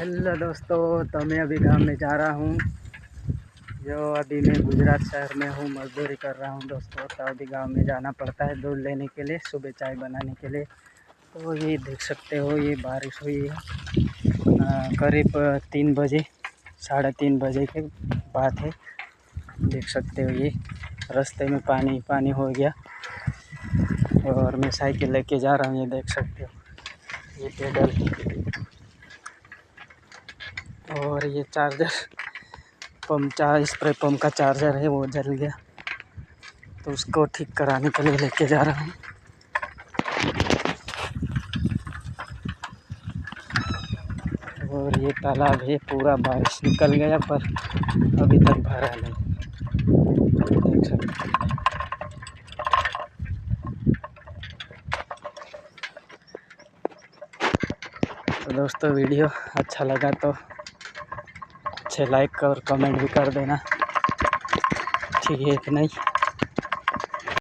Hello दोस्तों, तो मैं अभी गांव में जा रहा हूँ। जो अभी मैं गुजरात शहर में हूँ, मजदूरी कर रहा हूँ दोस्तों। तो अभी गांव में जाना पड़ता है दूध लेने के लिए, सुबह चाय बनाने के लिए। तो ये देख सकते हो, ये बारिश हुई है करीब 3 बजे, 3:30 बजे के बात है। देख सकते हो, ये रास्ते में पानी पानी हो गया और मैं साइकिल लेके जा रहा हूँ। ये देख सकते हो, ये पैदल। और ये चार्जर स्प्रे पंप का चार्जर है, वो जल गया, तो उसको ठीक कराने के लिए लेके जा रहा हूँ। और ये तालाब है, पूरा बारिश निकल गया पर अभी तक भरा नहीं, देख सकते हैं। तो दोस्तों, वीडियो अच्छा लगा तो अच्छे लाइक और कमेंट भी कर देना, ठीक है कि नहीं।